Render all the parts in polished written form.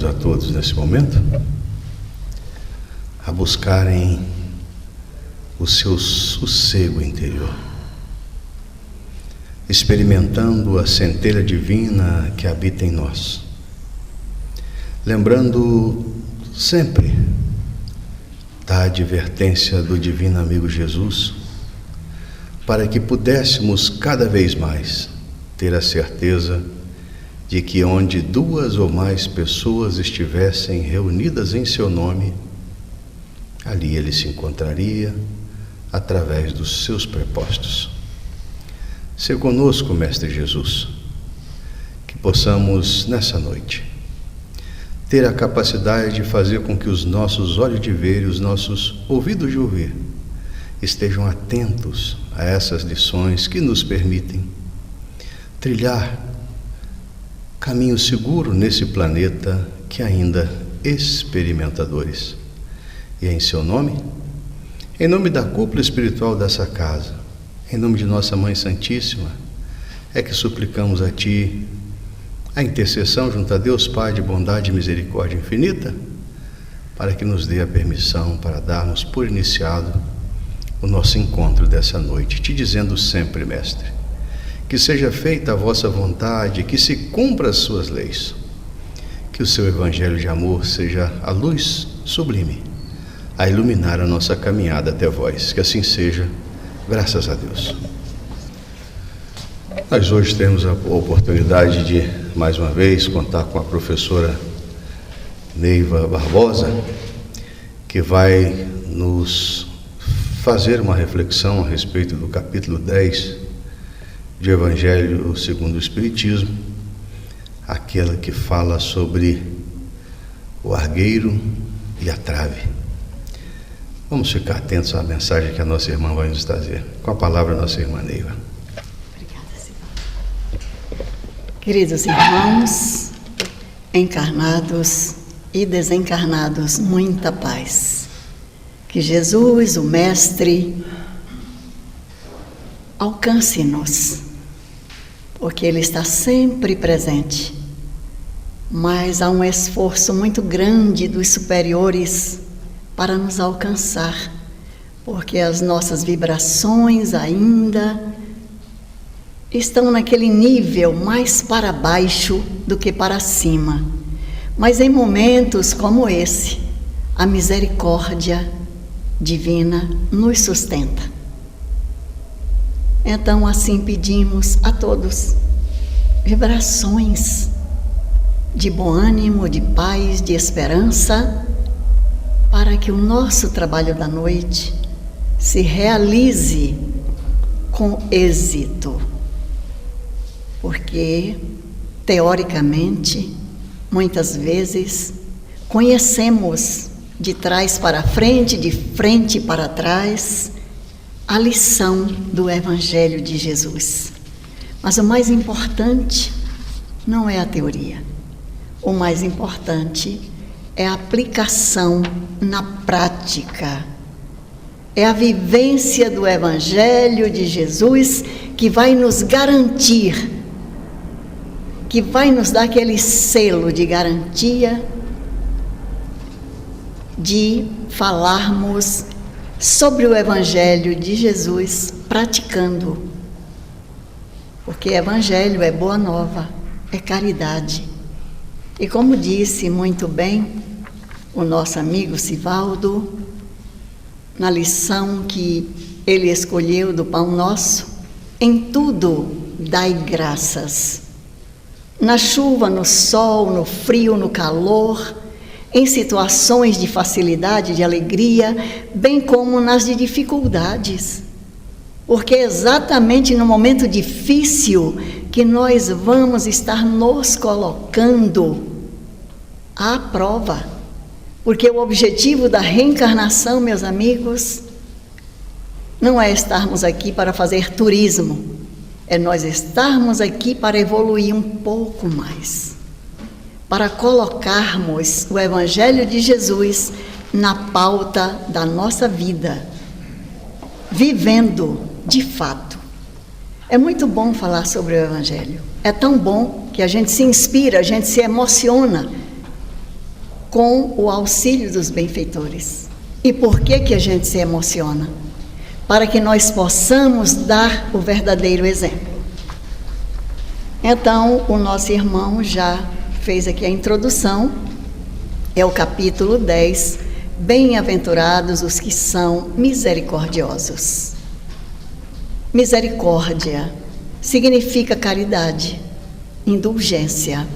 convidamos a todos nesse momento a buscarem o seu sossego interior, experimentando a centelha divina que habita em nós, lembrando sempre da advertência do divino amigo Jesus, para que pudéssemos cada vez mais ter a certeza de que onde 2 ou mais pessoas estivessem reunidas em seu nome, ali ele se encontraria através dos seus prepostos. Se conosco, Mestre Jesus, que possamos nessa noite ter a capacidade de fazer com que os nossos olhos de ver e os nossos ouvidos de ouvir estejam atentos a essas lições que nos permitem trilhar caminho seguro nesse planeta que ainda experimentadores. E é em seu nome, em nome da cúpula espiritual dessa casa, em nome de nossa Mãe Santíssima, é que suplicamos a Ti a intercessão junto a Deus Pai de bondade e misericórdia infinita, para que nos dê a permissão para darmos por iniciado o nosso encontro dessa noite, te dizendo sempre, Mestre, que seja feita a vossa vontade, que se cumpra as suas leis, que o seu evangelho de amor seja a luz sublime a iluminar a nossa caminhada até vós, que assim seja, graças a Deus. Nós hoje temos a oportunidade de, mais uma vez, contar com a professora Neiva Barbosa, que vai nos fazer uma reflexão a respeito do capítulo 10 de Evangelho segundo o Espiritismo, aquela que fala sobre o argueiro e a trave. Vamos ficar atentos à mensagem que a nossa irmã vai nos trazer. Com a palavra, nossa irmã Neiva. Obrigada, Senhor. Queridos irmãos, encarnados e desencarnados, muita paz. Que Jesus, o Mestre, alcance-nos, porque Ele está sempre presente, mas há um esforço muito grande dos superiores para nos alcançar, porque as nossas vibrações ainda estão naquele nível mais para baixo do que para cima. Mas em momentos como esse, a misericórdia divina nos sustenta. Então assim pedimos a todos vibrações de bom ânimo, de paz, de esperança, para que o nosso trabalho da noite se realize com êxito. Porque, teoricamente, muitas vezes, conhecemos de trás para frente, de frente para trás, a lição do Evangelho de Jesus. Mas o mais importante não é a teoria. O mais importante é a aplicação na prática. É a vivência do Evangelho de Jesus que vai nos garantir, que vai nos dar aquele selo de garantia de falarmos sobre o Evangelho de Jesus praticando. Porque Evangelho é boa nova, é caridade. E como disse muito bem o nosso amigo Sivaldo, na lição que ele escolheu do Pão Nosso, em tudo dai graças. Na chuva, no sol, no frio, no calor, em situações de facilidade, de alegria, bem como nas de dificuldades. Porque é exatamente no momento difícil que nós vamos estar nos colocando à prova. Porque o objetivo da reencarnação, meus amigos, não é estarmos aqui para fazer turismo, é nós estarmos aqui para evoluir um pouco mais, para colocarmos o Evangelho de Jesus na pauta da nossa vida, vivendo de fato. É muito bom falar sobre o Evangelho, é tão bom que a gente se inspira, a gente se emociona, com o auxílio dos benfeitores. E por que a gente se emociona? Para que nós possamos dar o verdadeiro exemplo. Então, o nosso irmão já fez aqui a introdução, é o capítulo 10, Bem-aventurados os que são misericordiosos. Misericórdia significa caridade, indulgência,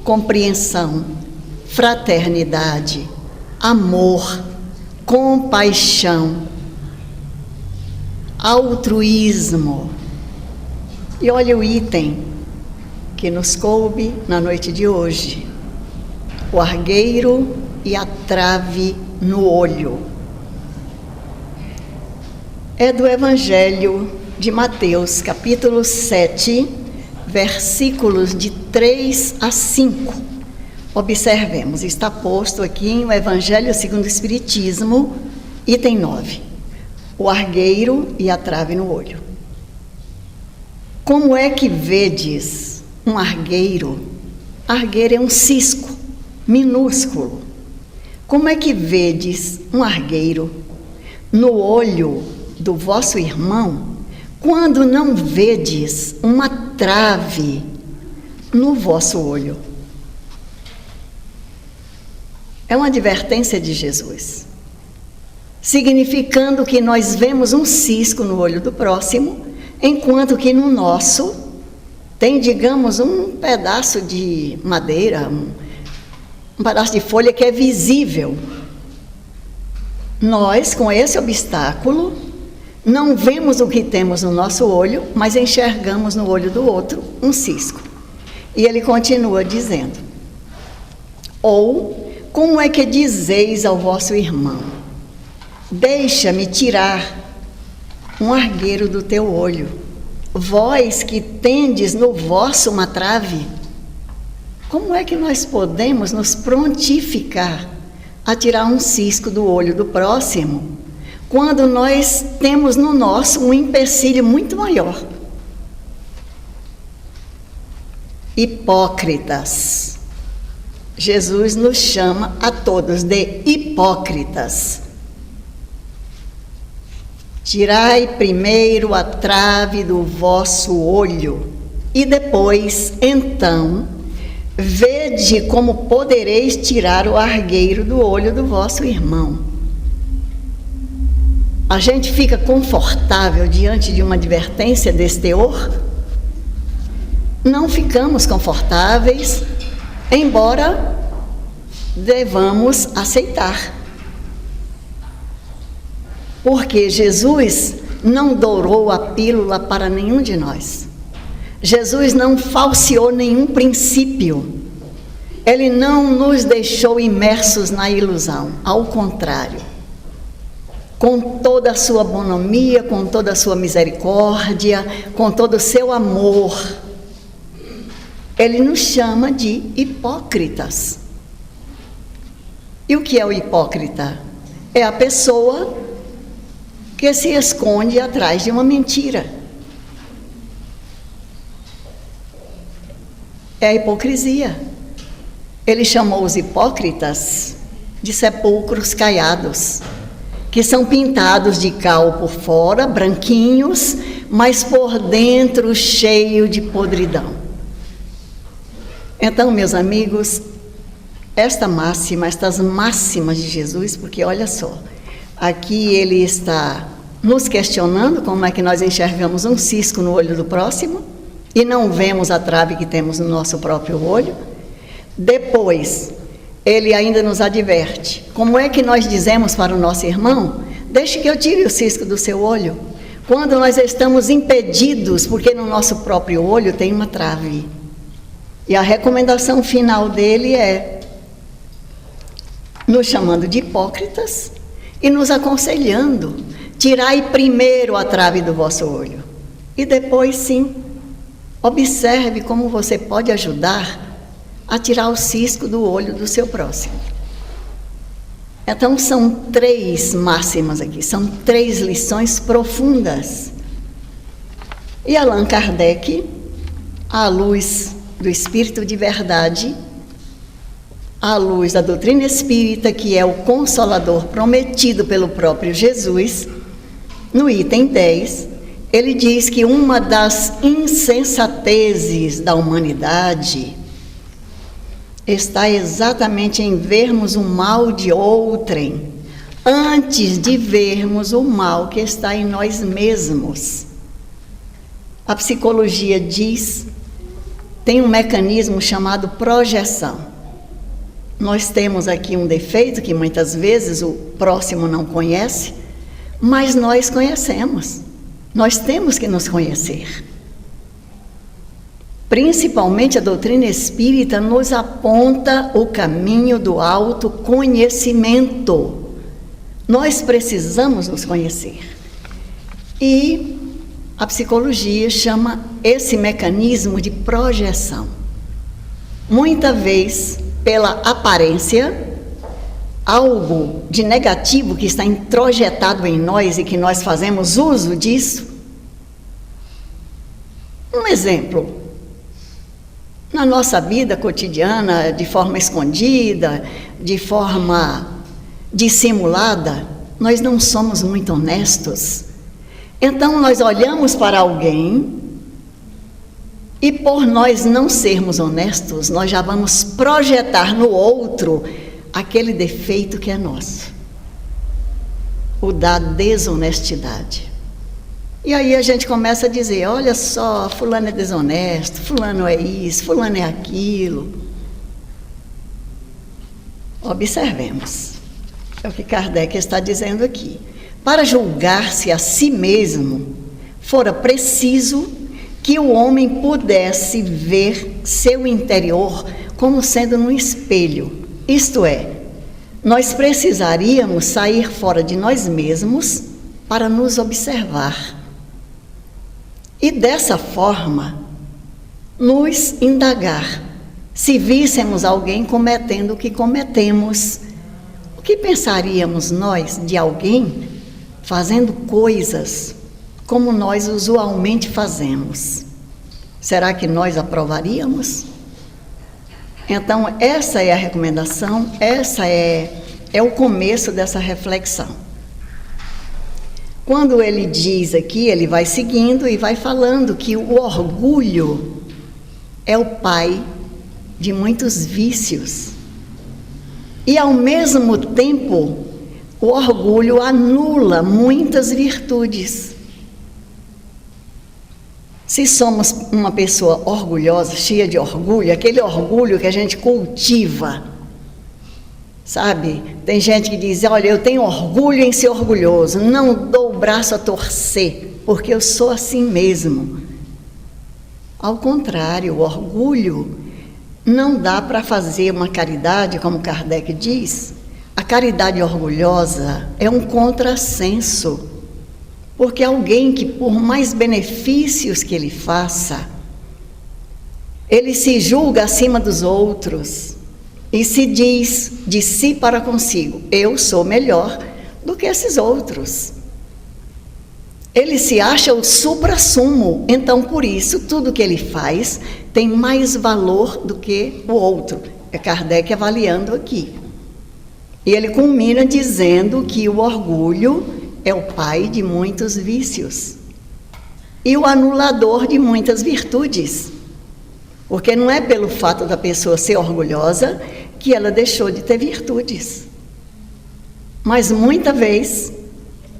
compreensão, fraternidade, amor, compaixão, altruísmo. E olha o item que nos coube na noite de hoje: o argueiro e a trave no olho. É do Evangelho de Mateus, capítulo 7, versículos de 3 a 5. Observemos, está posto aqui em o Evangelho segundo o Espiritismo, item 9. O argueiro e a trave no olho. Como é que vedes um argueiro? Argueiro é um cisco minúsculo. Como é que vedes um argueiro no olho do vosso irmão, quando não vedes uma trave no vosso olho? É uma advertência de Jesus, significando que nós vemos um cisco no olho do próximo, enquanto que no nosso tem, digamos, um pedaço de madeira, um pedaço de folha que é visível. Nós, com esse obstáculo, não vemos o que temos no nosso olho, mas enxergamos no olho do outro um cisco. E ele continua dizendo: ou, como é que dizeis ao vosso irmão: deixa-me tirar um argueiro do teu olho, vós que tendes no vosso uma trave? Como é que nós podemos nos prontificar a tirar um cisco do olho do próximo, quando nós temos no nosso um empecilho muito maior? Hipócritas. Jesus nos chama a todos de hipócritas. Tirai primeiro a trave do vosso olho, e depois, então, vede como podereis tirar o argueiro do olho do vosso irmão. A gente fica confortável diante de uma advertência desse teor? Não ficamos confortáveis, embora devamos aceitar. Porque Jesus não dourou a pílula para nenhum de nós. Jesus não falseou nenhum princípio. Ele não nos deixou imersos na ilusão. Ao contrário, com toda a sua bonomia, com toda a sua misericórdia, com todo o seu amor, ele nos chama de hipócritas. E o que é o hipócrita? É a pessoa que se esconde atrás de uma mentira. É a hipocrisia. Ele chamou os hipócritas de sepulcros caiados, que são pintados de cal por fora, branquinhos, mas por dentro cheio de podridão. Então, meus amigos, estas máximas de Jesus, porque olha só, aqui ele está nos questionando como é que nós enxergamos um cisco no olho do próximo e não vemos a trave que temos no nosso próprio olho. Depois, ele ainda nos adverte: como é que nós dizemos para o nosso irmão: deixe que eu tire o cisco do seu olho, quando nós estamos impedidos, porque no nosso próprio olho tem uma trave. E a recomendação final dele é nos chamando de hipócritas e nos aconselhando: tirai primeiro a trave do vosso olho, e depois sim, observe como você pode ajudar a tirar o cisco do olho do seu próximo. Então são 3 máximas aqui, são 3 lições profundas. E Allan Kardec, à luz do Espírito de Verdade, à luz da doutrina espírita, que é o Consolador prometido pelo próprio Jesus, no item 10, ele diz que uma das insensatezes da humanidade está exatamente em vermos o mal de outrem, antes de vermos o mal que está em nós mesmos. A psicologia diz, tem um mecanismo chamado projeção. Nós temos aqui um defeito que muitas vezes o próximo não conhece, mas nós conhecemos. Nós temos que nos conhecer. Principalmente a doutrina espírita nos aponta o caminho do autoconhecimento. Nós precisamos nos conhecer. E a psicologia chama esse mecanismo de projeção. Muita vez, pela aparência, algo de negativo que está introjetado em nós e que nós fazemos uso disso. Um exemplo, na nossa vida cotidiana, de forma escondida, de forma dissimulada, nós não somos muito honestos. Então nós olhamos para alguém e, por nós não sermos honestos, nós já vamos projetar no outro aquele defeito que é nosso, o da desonestidade. E aí a gente começa a dizer, olha só, fulano é desonesto, fulano é isso, fulano é aquilo. Observemos, é o que Kardec está dizendo aqui. Para julgar-se a si mesmo, fora preciso que o homem pudesse ver seu interior como sendo num espelho. Isto é, nós precisaríamos sair fora de nós mesmos para nos observar. E dessa forma, nos indagar. Se víssemos alguém cometendo o que cometemos, o que pensaríamos nós de alguém fazendo coisas como nós usualmente fazemos? Será que nós aprovaríamos? Então, essa é a recomendação, essa é o começo dessa reflexão. Quando ele diz aqui, ele vai seguindo e vai falando que o orgulho é o pai de muitos vícios. E, ao mesmo tempo, o orgulho anula muitas virtudes. Se somos uma pessoa orgulhosa, cheia de orgulho, aquele orgulho que a gente cultiva, sabe? Tem gente que diz, olha, eu tenho orgulho em ser orgulhoso, não dou o braço a torcer, porque eu sou assim mesmo. Ao contrário, o orgulho não dá para fazer uma caridade, como Kardec diz. A caridade orgulhosa é um contrassenso, porque alguém que, por mais benefícios que ele faça, ele se julga acima dos outros e se diz de si para consigo, eu sou melhor do que esses outros. Ele se acha o suprassumo, então por isso tudo que ele faz tem mais valor do que o outro. É Kardec avaliando aqui. E ele culmina dizendo que o orgulho é o pai de muitos vícios e o anulador de muitas virtudes, porque não é pelo fato da pessoa ser orgulhosa que ela deixou de ter virtudes, mas muitas vezes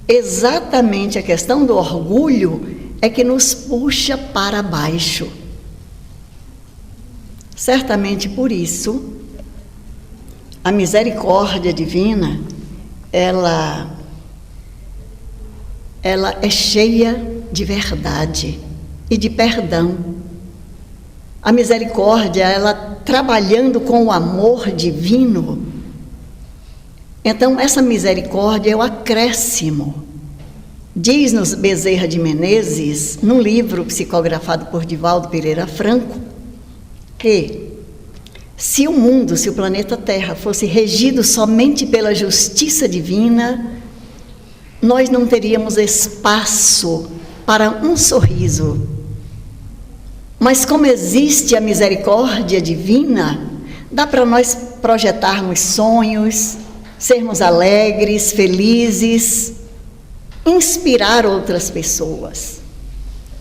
exatamente a questão do orgulho é que nos puxa para baixo. Certamente por isso a misericórdia divina ela é cheia de verdade e de perdão. A misericórdia, ela trabalhando com o amor divino, então essa misericórdia é o acréscimo. Diz-nos Bezerra de Menezes, num livro psicografado por Divaldo Pereira Franco, que se o mundo, se o planeta Terra fosse regido somente pela justiça divina, nós não teríamos espaço para um sorriso. Mas como existe a misericórdia divina, Dá para nós projetarmos sonhos, sermos alegres, felizes, inspirar outras pessoas.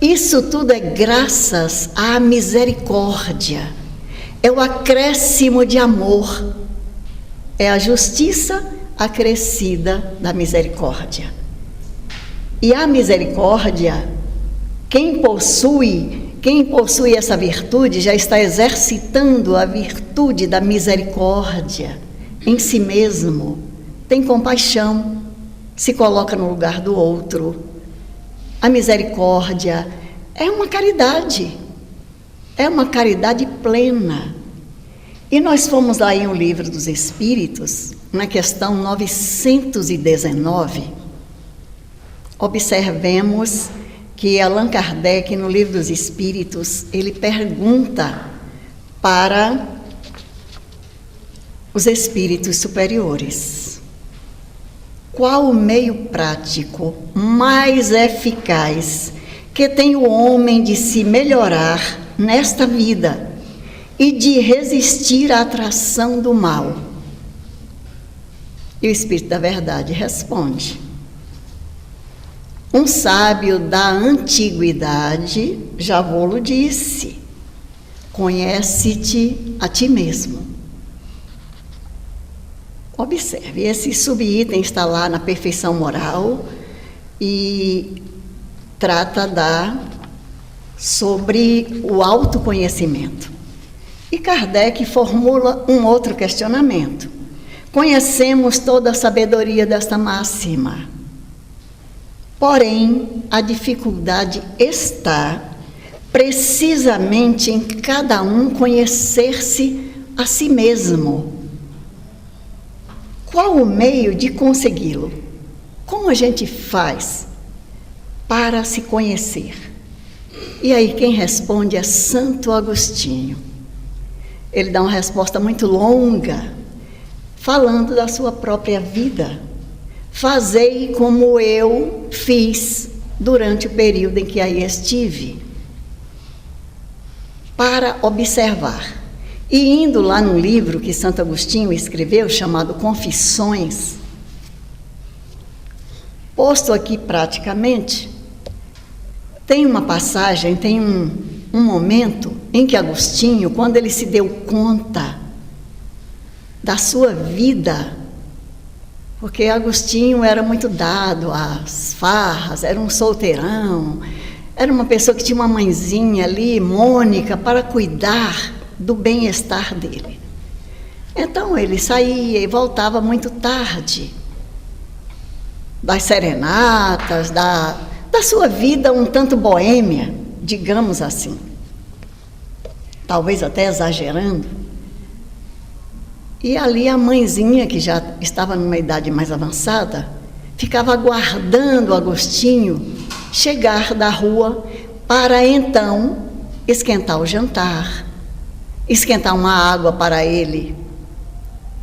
Isso tudo é graças à misericórdia, é o acréscimo de amor, é a justiça acrescida da misericórdia. E a misericórdia, quem possui essa virtude já está exercitando a virtude da misericórdia em si mesmo, tem compaixão, se coloca no lugar do outro. A misericórdia é uma caridade plena. E nós fomos lá em O Livro dos Espíritos, na questão 919, observemos que Allan Kardec, no Livro dos Espíritos, ele pergunta para os espíritos superiores: qual o meio prático mais eficaz que tem o homem de se melhorar nesta vida e de resistir à atração do mal? E o Espírito da Verdade responde: um sábio da antiguidade já vô-lo disse: conhece-te a ti mesmo. Observe, esse subitem está lá na perfeição moral e trata sobre o autoconhecimento. E Kardec formula um outro questionamento: conhecemos toda a sabedoria desta máxima, porém a dificuldade está precisamente em cada um conhecer-se a si mesmo. Qual o meio de consegui-lo? Como a gente faz para se conhecer? E aí quem responde é Santo Agostinho. Ele dá uma resposta muito longa, falando da sua própria vida. Fazei como eu fiz durante o período em que aí estive, para observar. E indo lá no livro que Santo Agostinho escreveu, chamado Confissões, posto aqui praticamente, tem uma passagem, tem um momento em que Agostinho, quando ele se deu conta da sua vida, porque Agostinho era muito dado às farras, era um solteirão, era uma pessoa que tinha uma mãezinha ali, Mônica, para cuidar do bem-estar dele. Então ele saía e voltava muito tarde das serenatas, da sua vida um tanto boêmia, digamos assim, talvez até exagerando. E ali a mãezinha, que já estava numa idade mais avançada, ficava aguardando Agostinho chegar da rua para então esquentar o jantar, esquentar uma água para ele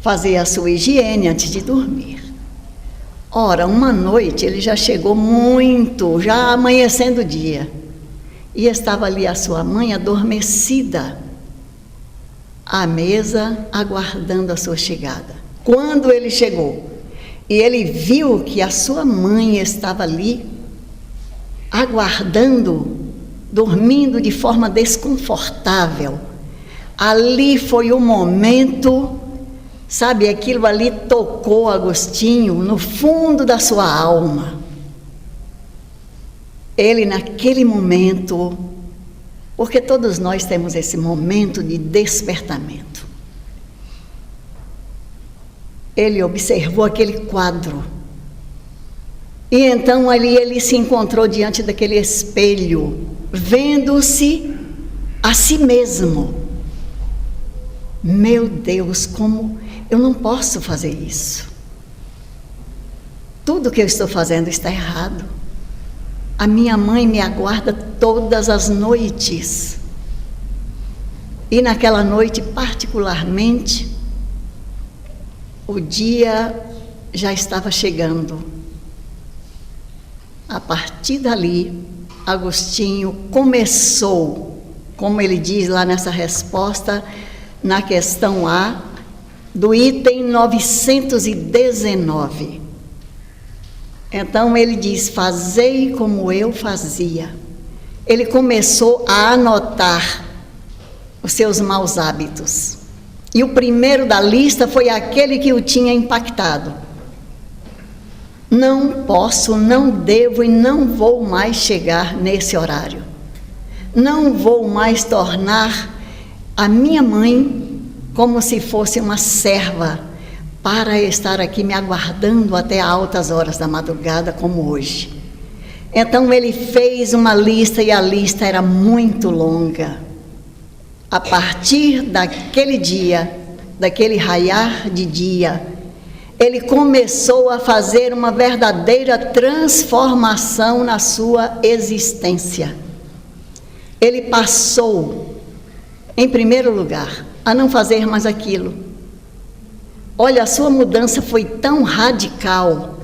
fazer a sua higiene antes de dormir. Ora, uma noite ele já chegou muito, já amanhecendo o dia, e estava ali a sua mãe adormecida à mesa, aguardando a sua chegada. Quando ele chegou e ele viu que a sua mãe estava ali, aguardando, dormindo de forma desconfortável, ali foi o momento, sabe, aquilo ali tocou Agostinho no fundo da sua alma. Ele, naquele momento, porque todos nós temos esse momento de despertamento, ele observou aquele quadro, e então ali ele se encontrou diante daquele espelho, vendo-se a si mesmo. Meu Deus, como eu não posso fazer isso? Tudo que eu estou fazendo está errado. A minha mãe me aguarda todas as noites. E naquela noite, particularmente, o dia já estava chegando. A partir dali, Agostinho começou, como ele diz lá nessa resposta, na questão A do item 919. Então ele diz: fazei como eu fazia. Ele começou a anotar os seus maus hábitos. E o primeiro da lista foi aquele que o tinha impactado. Não posso, não devo e não vou mais chegar nesse horário. Não vou mais tornar a minha mãe como se fosse uma serva para estar aqui me aguardando até altas horas da madrugada, como hoje. Então ele fez uma lista e a lista era muito longa. A partir daquele dia, daquele raiar de dia, ele começou a fazer uma verdadeira transformação na sua existência. Ele passou, em primeiro lugar, a não fazer mais aquilo. Olha, a sua mudança foi tão radical,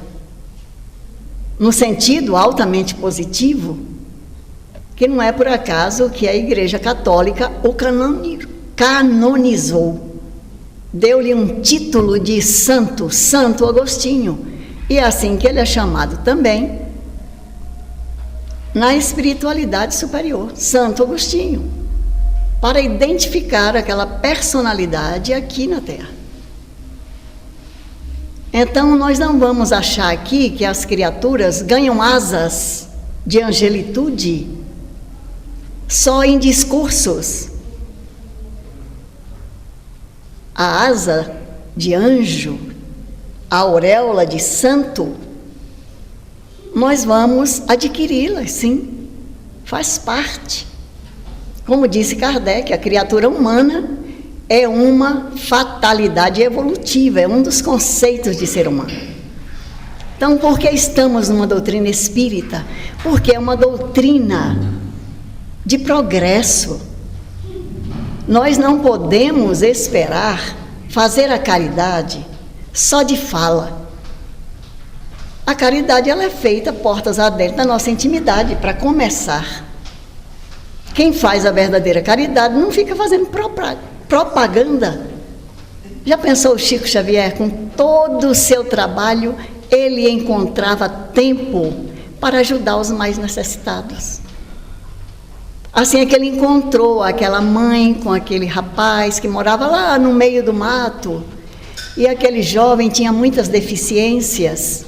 no sentido altamente positivo, que não é por acaso que a Igreja Católica o canonizou. Deu-lhe um título de santo, Santo Agostinho. E é assim que ele é chamado também na espiritualidade superior, Santo Agostinho, para identificar aquela personalidade aqui na Terra. Então nós não vamos achar aqui que as criaturas ganham asas de angelitude só em discursos. A asa de anjo, a auréola de santo, nós vamos adquiri-la, sim, faz parte. Como disse Kardec, a criatura humana é uma fatalidade evolutiva, é um dos conceitos de ser humano. Então, por que estamos numa doutrina espírita? Porque é uma doutrina de progresso. Nós não podemos esperar fazer a caridade só de fala. A caridade, ela é feita portas adentro da nossa intimidade, para começar. Quem faz a verdadeira caridade não fica fazendo propaganda. Já pensou o Chico Xavier, com todo o seu trabalho, ele encontrava tempo para ajudar os mais necessitados. Assim é que ele encontrou aquela mãe com aquele rapaz que morava lá no meio do mato, e aquele jovem tinha muitas deficiências.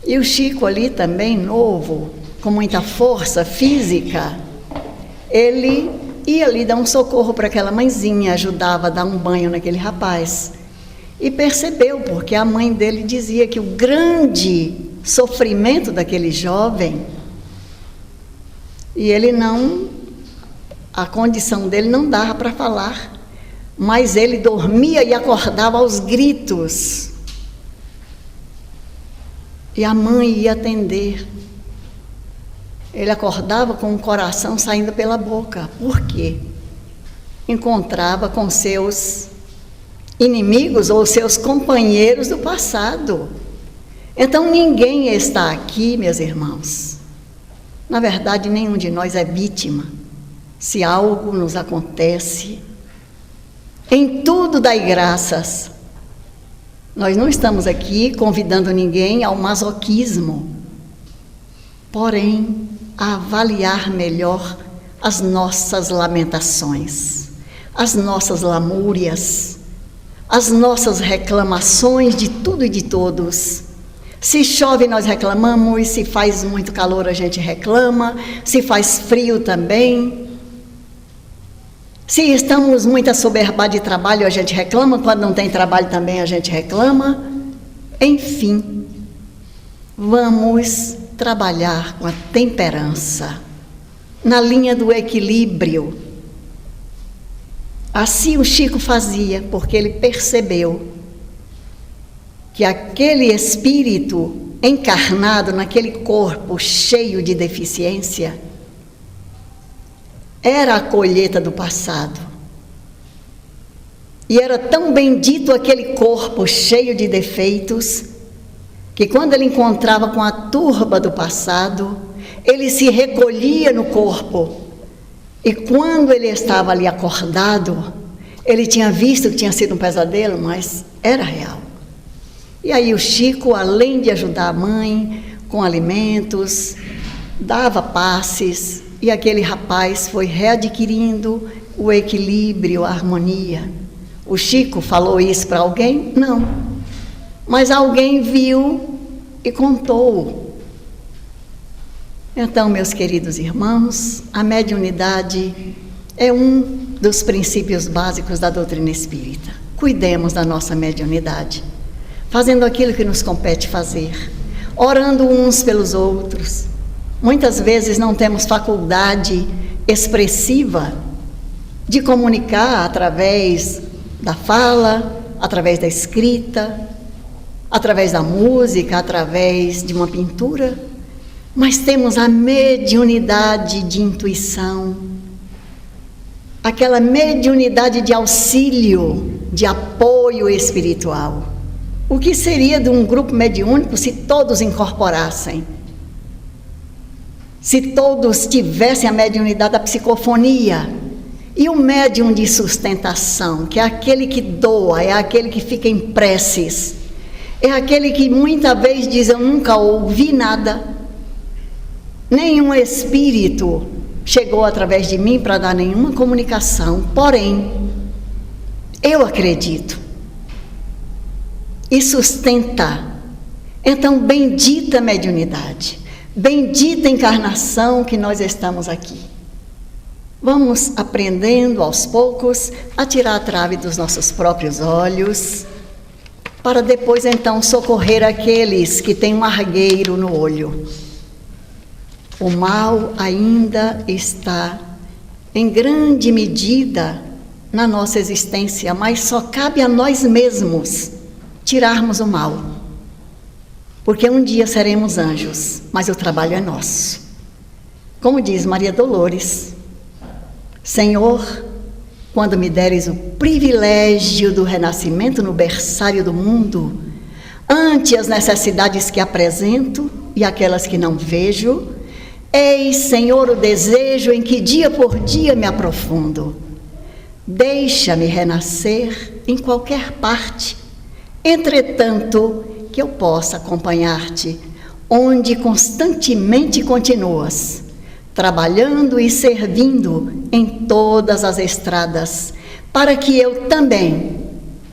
E o Chico ali também, novo, com muita força física, ele ia ali dar um socorro para aquela mãezinha, ajudava a dar um banho naquele rapaz. E percebeu, porque a mãe dele dizia que o grande sofrimento daquele jovem, e ele não, a condição dele não dava para falar, mas ele dormia e acordava aos gritos. E a mãe ia atender. Ele acordava com o coração saindo pela boca. Por quê? Encontrava com seus inimigos ou seus companheiros do passado. Então ninguém está aqui, meus irmãos. Na verdade, nenhum de nós é vítima. Se algo nos acontece, em tudo dai graças. Nós não estamos aqui convidando ninguém ao masoquismo, porém, a avaliar melhor as nossas lamentações, as nossas lamúrias, as nossas reclamações de tudo e de todos. Se chove, nós reclamamos, se faz muito calor, a gente reclama, se faz frio também. Se estamos muito assoberbados de trabalho, a gente reclama, quando não tem trabalho também a gente reclama. Enfim, vamos trabalhar com a temperança, na linha do equilíbrio. Assim o Chico fazia, porque ele percebeu que aquele espírito encarnado naquele corpo cheio de deficiência era a colheita do passado. E era tão bendito aquele corpo cheio de defeitos, que quando ele encontrava com a turba do passado, ele se recolhia no corpo E quando ele estava ali acordado, ele tinha visto que tinha sido um pesadelo, mas era real. E aí o Chico, além de ajudar a mãe com alimentos, dava passes, e aquele rapaz foi readquirindo o equilíbrio, a harmonia. O Chico falou isso para alguém? Não. Mas alguém viu e contou. Então, meus queridos irmãos, a mediunidade é um dos princípios básicos da doutrina espírita. Cuidemos da nossa mediunidade, fazendo aquilo que nos compete fazer, orando uns pelos outros. Muitas vezes não temos faculdade expressiva de comunicar através da fala, através da escrita, através da música, através de uma pintura, mas temos a mediunidade de intuição, aquela mediunidade de auxílio, de apoio espiritual. O que seria de um grupo mediúnico se todos incorporassem? Se todos tivessem a mediunidade da psicofonia? E o médium de sustentação, que é aquele que doa, é aquele que fica em preces, é aquele que muitas vezes diz: eu nunca ouvi nada, nenhum espírito chegou através de mim para dar nenhuma comunicação, porém, eu acredito. E sustenta. Então, bendita mediunidade, bendita encarnação que nós estamos aqui. Vamos aprendendo aos poucos a tirar a trave dos nossos próprios olhos, para depois então socorrer aqueles que têm um argueiro no olho. O mal ainda está em grande medida na nossa existência, mas só cabe a nós mesmos tirarmos o mal, porque um dia seremos anjos, mas o trabalho é nosso. Como diz Maria Dolores: Senhor, quando me deres o privilégio do renascimento no berçário do mundo, ante as necessidades que apresento e aquelas que não vejo, eis, Senhor, o desejo em que dia por dia me aprofundo. Deixa-me renascer em qualquer parte, entretanto, que eu possa acompanhar-te, onde constantemente continuas, trabalhando e servindo em todas as estradas, para que eu também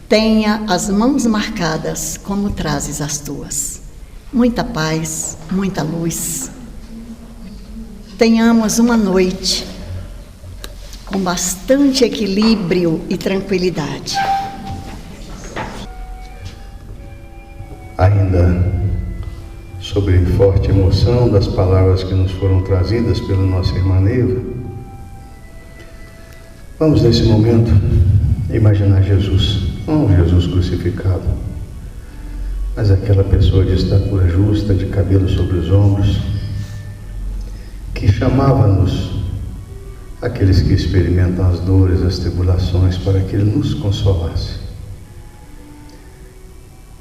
tenha as mãos marcadas como trazes as tuas. Muita paz, muita luz. Tenhamos uma noite com bastante equilíbrio e tranquilidade. Ainda sobre forte emoção das palavras que nos foram trazidas pela nossa irmã Neiva, vamos nesse momento imaginar Jesus, não Jesus crucificado, mas aquela pessoa de estatura justa, de cabelo sobre os ombros, que chamava-nos, aqueles que experimentam as dores, as tribulações, para que Ele nos consolasse.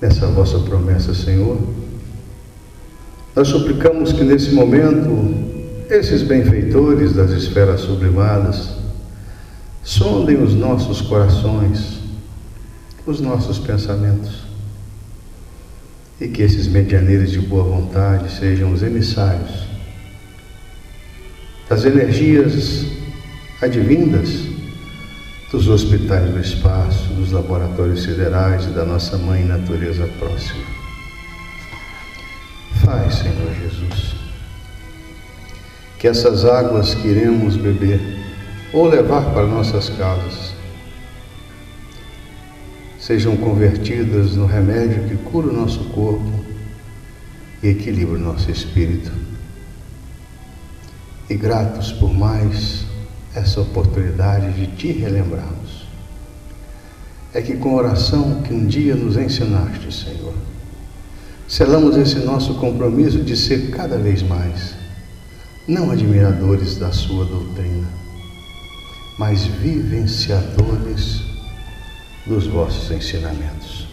Nessa vossa promessa, Senhor, nós suplicamos que nesse momento esses benfeitores das esferas sublimadas sondem os nossos corações, os nossos pensamentos, e que esses medianeiros de boa vontade sejam os emissários das energias advindas dos hospitais do espaço, dos laboratórios siderais e da nossa mãe natureza próxima. Faz, Senhor Jesus, que essas águas que iremos beber ou levar para nossas casas sejam convertidas no remédio que cura o nosso corpo e equilibra o nosso espírito. E gratos por mais essa oportunidade de te relembrarmos. É que com a oração que um dia nos ensinaste, Senhor, selamos esse nosso compromisso de ser cada vez mais, não admiradores da sua doutrina, mas vivenciadores dos vossos ensinamentos.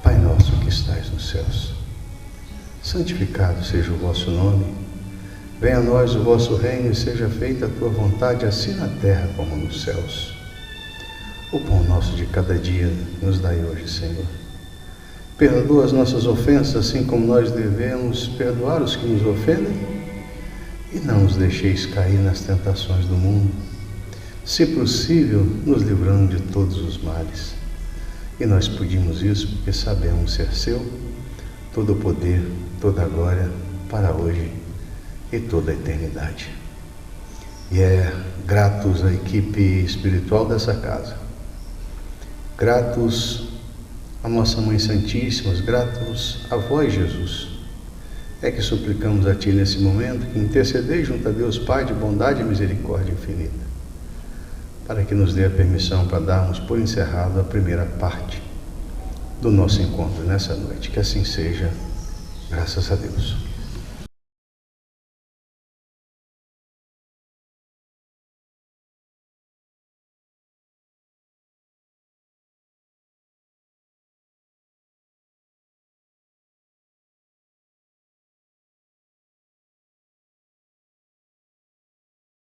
Pai nosso que estais nos céus, santificado seja o vosso nome. Venha a nós o vosso reino e seja feita a tua vontade, assim na terra como nos céus. O pão nosso de cada dia nos dai hoje, Senhor. Perdoa as nossas ofensas, assim como nós devemos perdoar os que nos ofendem. E não nos deixeis cair nas tentações do mundo, se possível, nos livrando de todos os males. E nós pedimos isso porque sabemos ser seu, todo o poder, toda a glória, para hoje e toda a eternidade. E é gratos à equipe espiritual dessa casa, gratos à nossa Mãe Santíssima, gratos a vós, Jesus, é que suplicamos a Ti nesse momento que intercedeis junto a Deus Pai de bondade e misericórdia infinita, para que nos dê a permissão para darmos por encerrado a primeira parte do nosso encontro nessa noite. Que assim seja, graças a Deus.